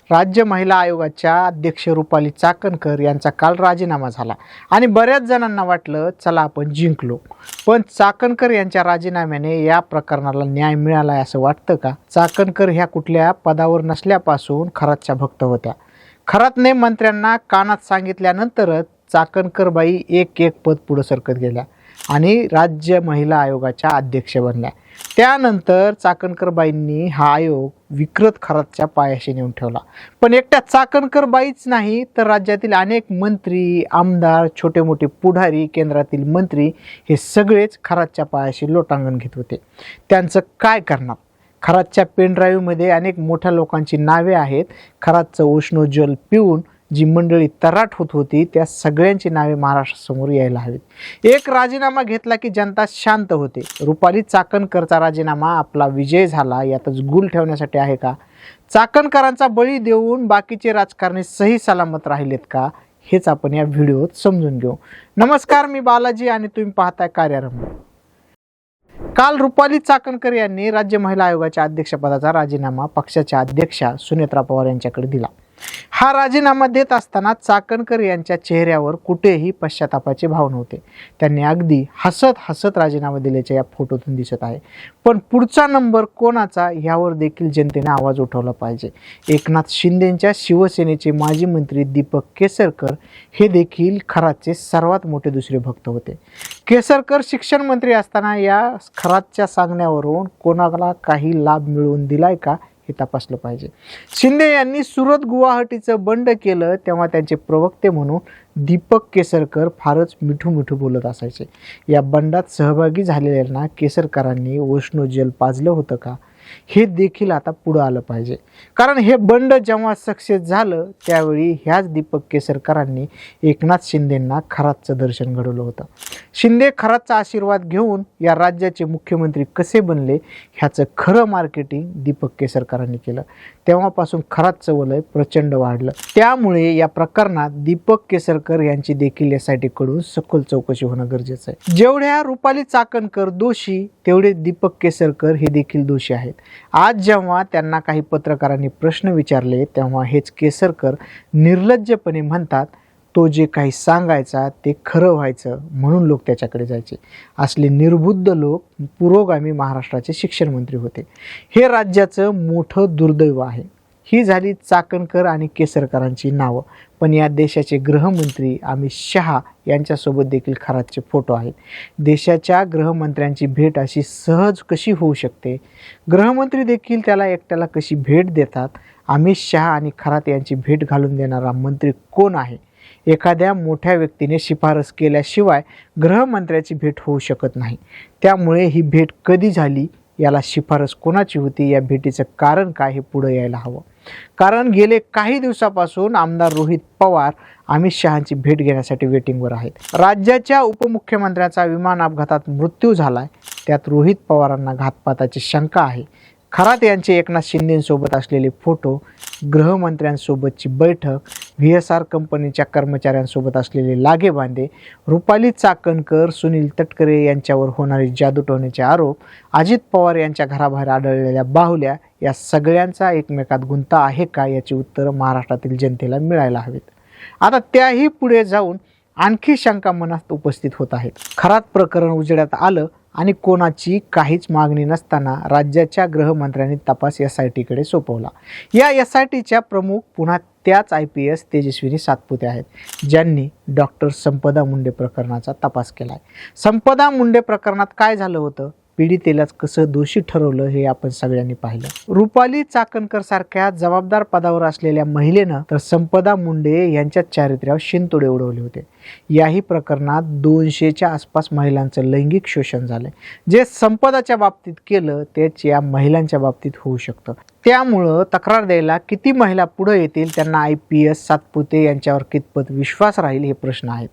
राज्य महिला आयोगाच्या अध्यक्ष रुपाली चाकणकर यांचा काल राजीनामा झाला आणि बऱ्याच जणांना वाटलं चला आपण जिंकलो. पण चाकणकर यांच्या राजीनाम्याने या प्रकरणाला न्याय मिळाला असं वाटतं का? चाकणकर ह्या कुठल्या पदावर नसल्यापासून खरातच्या भक्त होत्या. खरातने मंत्र्यांना कानात सांगितल्यानंतरच चाकणकरबाई एक एक पद पुढे सरकत गेल्या आणि राज्य महिला आयोगाच्या अध्यक्ष बनल्या. त्यानंतर चाकणकरबाईंनी हा आयोग विकृत खरातच्या पायाशी नेऊन ठेवला. पण एकट्या चाकणकरबाईच नाही तर राज्यातील अनेक मंत्री, आमदार, छोटे मोठे पुढारी, केंद्रातील मंत्री हे सगळेच खरातच्या पायाशी लोटांगण घेत होते. त्यांचं काय करणार? खरातच्या पेनड्राईव्हमध्ये अनेक मोठ्या लोकांची नावे आहेत. खरातचं उष्णोज्ज्वल पिऊन जी मंडळी तराट होत होती त्या सगळ्यांची नावे महाराष्ट्रासमोर यायला हवीत. एक राजीनामा घेतला की जनता शांत होते. रुपाली चाकणकरचा राजीनामा आपला विजय झाला यातच गुल ठेवण्यासाठी आहे का? चाकणकरांचा बळी देऊन बाकीचे राजकारणी सही सलामत राहिलेत का? हेच आपण या व्हिडिओत समजून घेऊ. नमस्कार, मी बालाजी आणि तुम्ही पाहताय कार्यारंभ. काल रुपाली चाकणकर यांनी राज्य महिला आयोगाच्या अध्यक्षपदाचा राजीनामा पक्षाच्या अध्यक्षा सुनेत्रा पवार यांच्याकडे दिला. हा राजीनामा देत असताना चाकणकर यांच्या चेहऱ्यावर कुठेही पश्चातापाचे भाव नव्हते. त्यांनी अगदी हसत हसत राजीनामा दिल्याच्या या फोटोतून दिसत आहे. पण पुढचा नंबर कोणाचा यावर देखील जनतेने आवाज उठवला पाहिजे. एकनाथ शिंदेंच्या शिवसेनेचे माजी मंत्री दीपक केसरकर हे देखील खरातचे सर्वात मोठे दुसरे भक्त होते. केसरकर शिक्षण मंत्री असताना या खरातच्या सांगण्यावरून कोणाला काही लाभ मिळवून दिलाय का हे तपासलं पाहिजे. शिंदे यांनी सुरत गुवाहाटीचं बंड केलं तेव्हा त्यांचे प्रवक्ते म्हणून दीपक केसरकर फारच मिठू बोलत असायचे. या बंडात सहभागी झालेल्यांना केसरकरांनी उष्णोज्ज्वल पाजलं होतं का हे देखील आता पुढं आलं पाहिजे. कारण हे बंड जेव्हा सक्सेस झालं त्यावेळी ह्याच दीपक केसरकरांनी एकनाथ शिंदेंना खरातचं दर्शन घडवलं होतं. शिंदे खरातचा आशीर्वाद घेऊन या राज्याचे मुख्यमंत्री कसे बनले ह्याचं खरं मार्केटिंग दीपक केसरकरांनी केलं. तेव्हापासून खरातचं वलय प्रचंड वाढलं. त्यामुळे या प्रकरणात दीपक केसरकर यांची देखील SIT कडून सखोल चौकशी होणं गरजेचं आहे. जेवढ्या रुपाली चाकणकर दोषी तेवढे दीपक केसरकर हे देखील दोषी आहेत. आज जेव्हा त्यांना काही पत्रकारांनी प्रश्न विचारले तेव्हा हेच केसरकर निर्लज्जपणे म्हणतात तो जे काही सांगायचा ते खरं व्हायचं म्हणून लोक त्याच्याकडे जायचे. असले निर्बुद्ध लोक पुरोगामी महाराष्ट्राचे शिक्षण मंत्री होते. हे राज्याचं मोठं दुर्दैव आहे. ही झाली चाकणकर आणि केसरकरांची नावं. पण या देशाचे गृहमंत्री अमित शहा यांच्यासोबत देखील खरातचे फोटो आहेत. देशाच्या गृहमंत्र्यांची भेट अशी सहज कशी होऊ शकते? गृहमंत्री देखील त्याला एकट्याला कशी भेट देतात? अमित शहा आणि खरात यांची भेट घालून देणारा मंत्री कोण आहे? एखाद्या मोठ्या व्यक्तीने शिफारस केल्याशिवाय गृहमंत्र्याची भेट होऊ शकत नाही. त्यामुळे ही भेट कधी झाली, याला शिफारस कोणाची होती, या भेटीचं कारण काय हे पुढे यायला हवं. कारण गेले काही दिवसापासून आमदार रोहित पवार अमित शहांची भेट घेण्यासाठी वेटिंगवर आहेत. राज्याच्या उपमुख्यमंत्र्याचा विमान अपघातात मृत्यू झालाय, त्यात रोहित पवारांना घातपाताची शंका आहे. खरात यांचे एकनाथ शिंदेंसोबत असलेले फोटो, गृहमंत्र्यांसोबतची बैठक, VSR कंपनीच्या कर्मचाऱ्यांसोबत असलेले लागेबांधे, रुपाली चाकणकर, सुनील तटकरे यांच्यावर होणारे जादूटोण्याचे आरोप, अजित पवार यांच्या घराबाहेर आढळलेल्या बाहुल्या या सगळ्यांचा एकमेकात गुंता आहे का याची उत्तरं महाराष्ट्रातील जनतेला मिळायला हवीत. आता त्याही पुढे जाऊन आणखी शंका मनात उपस्थित होत आहेत. खरात प्रकरण उजेडात आलं आणि कोणाची काहीच मागणी नसताना राज्याच्या गृहमंत्र्यांनी तपास SIT कडे सोपवला. या SITच्या प्रमुख पुन्हा त्याच IPS तेजस्विनी सातपुते आहेत, ज्यांनी डॉक्टर संपदा मुंडे प्रकरणाचा तपास केलाय. संपदा मुंडे प्रकरणात काय झालं होतं? पीडितेलाच कसं दोषी ठरवलं हे आपण सगळ्यांनी पाहिलं. रुपाली चाकणकर सारख्या जबाबदार पदावर असलेल्या महिलेनं तर संपदा मुंडे यांच्या चारित्र्यावर शिंतोडे उडवले होते. याही प्रकरणात 200च्या आसपास महिलांचं लैंगिक शोषण झालंय. जे संपदाच्या बाबतीत केलं तेच या महिलांच्या बाबतीत होऊ शकतं. त्यामुळं तक्रार द्यायला किती महिला पुढे येतील, त्यांना IPS सातपुते यांच्यावर कितपत विश्वास राहील हे प्रश्न आहेत.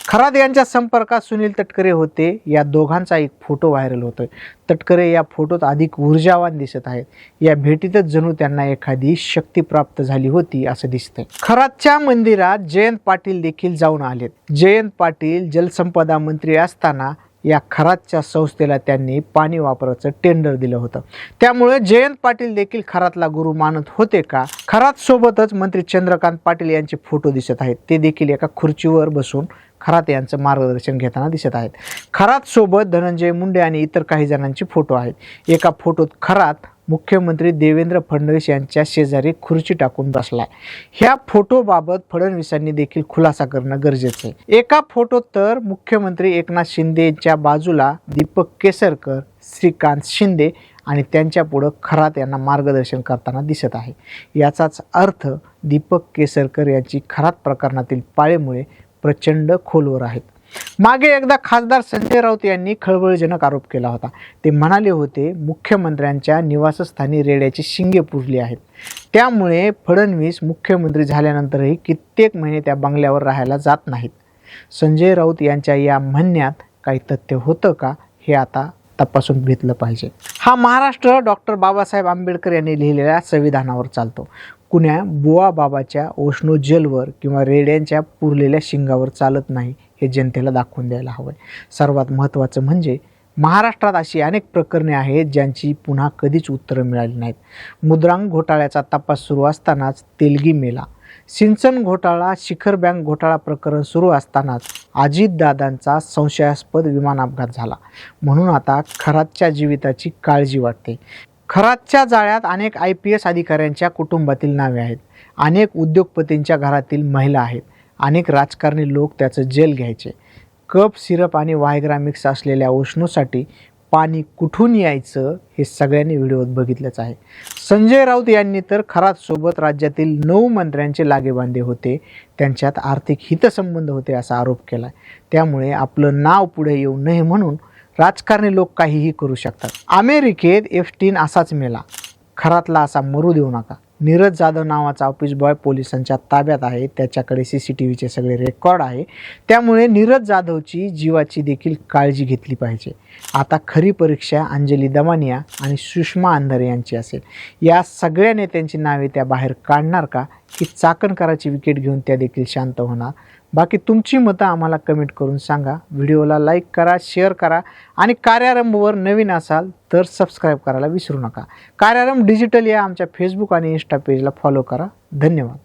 खरात यांच्या संपर्कात सुनील तटकरे होते. या दोघांचा एक फोटो व्हायरल होतोय. तटकरे या फोटोत अधिक ऊर्जावान दिसत आहेत. या भेटीतच जणू त्यांना एखादी शक्ती प्राप्त झाली होती असं दिसतंय. खरातच्या मंदिरात जयंत पाटील देखील जाऊन आलेत. जयंत पाटील जलसंपदा मंत्री असताना या खरातच्या संस्थेला त्यांनी पाणी वापराचं टेंडर दिलं होतं. त्यामुळे जयंत पाटील देखील खरातला गुरु मानत होते का? खरात सोबतच मंत्री चंद्रकांत पाटील यांचे फोटो दिसत आहेत. ते देखील एका खुर्चीवर बसून खरात यांचं मार्गदर्शन घेताना दिसत आहेत. खरात सोबत धनंजय मुंडे आणि इतर काही जणांचे फोटो आहेत. एका फोटोत खरात मुख्यमंत्री देवेंद्र फडणवीस यांच्या शेजारी खुर्ची टाकून बसलाय. ह्या फोटोबाबत फडणवीसांनी देखील खुलासा करणं गरजेचं आहे. एका फोटोत तर मुख्यमंत्री एकनाथ शिंदेच्या बाजूला दीपक केसरकर, श्रीकांत शिंदे आणि त्यांच्या पुढं खरात यांना मार्गदर्शन करताना दिसत आहे. याचाच अर्थ दीपक केसरकर यांची खरात प्रकरणातील पाळेमुळे प्रचंड खोलवर आहेत. मागे एकदा खासदार संजय राऊत यांनी खळबळजनक आरोप केला होता. ते म्हणाले होते मुख्यमंत्र्यांच्या निवासस्थानी रेड्याची शिंगे पुरली आहेत. त्यामुळे फडणवीस मुख्यमंत्री झाल्यानंतरही कित्येक महिने त्या बंगल्यावर राहायला जात नाहीत. संजय राऊत यांच्या या म्हणण्यात काही तथ्य होतं का हे आता तपासून घेतलं पाहिजे. हा महाराष्ट्र डॉक्टर बाबासाहेब आंबेडकर यांनी लिहिलेल्या संविधानावर चालतो. कुण्या बुवा बाबाच्या ओशनो जेलवर किंवा रेड्यांच्या पुरलेल्या शिंगावर चालत नाही हे जनतेला दाखवून द्यायला हवं. सर्वात महत्त्वाचं म्हणजे महाराष्ट्रात अशी अनेक प्रकरणे आहेत ज्यांची पुन्हा कधीच उत्तरं मिळाली नाहीत. मुद्रांक घोटाळ्याचा तपास सुरू असतानाच तेलगी मेला. सिंचन घोटाळा, शिखर बँक घोटाळा प्रकरण सुरू असतानाच अजितदादांचा संशयास्पद विमान अपघात झाला. म्हणून आता खरातच्या जीविताची काळजी वाटते. खरातच्या जाळ्यात अनेक IPS अधिकाऱ्यांच्या कुटुंबातील नावे आहेत. अनेक उद्योगपतींच्या घरातील महिला आहेत. अनेक राजकारणी लोक त्याचं जेल घ्यायचे. कप सिरप आणि वायग्रा मिक्स असलेल्या ओशनोसाठी पाणी कुठून यायचं हे सगळ्यांनी व्हिडिओत बघितलंच आहे. संजय राऊत यांनी तर खरातसोबत राज्यातील 9 मंत्र्यांचे लागेबांधे होते. त्यांच्यात आर्थिक हितसंबंध होते असा आरोप केला. त्यामुळे आपलं नाव पुढे येऊ नये म्हणून राजकारणी लोक काहीही करू शकतात. अमेरिकेत एप्स्टीन असाच मेला. खरातला असा मरू देऊ नका. नीरज जाधव नावाचा ऑफिस बॉय पोलिसांच्या ताब्यात आहे. त्याच्याकडे CCTVचे सगळे रेकॉर्ड आहे. त्यामुळे नीरज जाधवची जीवाची देखील काळजी घेतली पाहिजे. आता खरी परीक्षा अंजली दमानिया आणि सुषमा अंधारे यांची असेल. या सगळ्या नेत्यांची नावे त्या बाहेर काढणार का की चाकणकराची विकेट घेऊन त्या देखील शांत होणार? बाकी तुमची मतं आम्हाला कमेंट करून सांगा. व्हिडिओला लाईक करा, शेअर करा आणि कार्यारंभवर नवीन असाल तर सबस्क्राईब करायला विसरू नका. कार्यारंभ डिजिटल या आमच्या फेसबुक आणि इंस्टा पेजला फॉलो करा. धन्यवाद.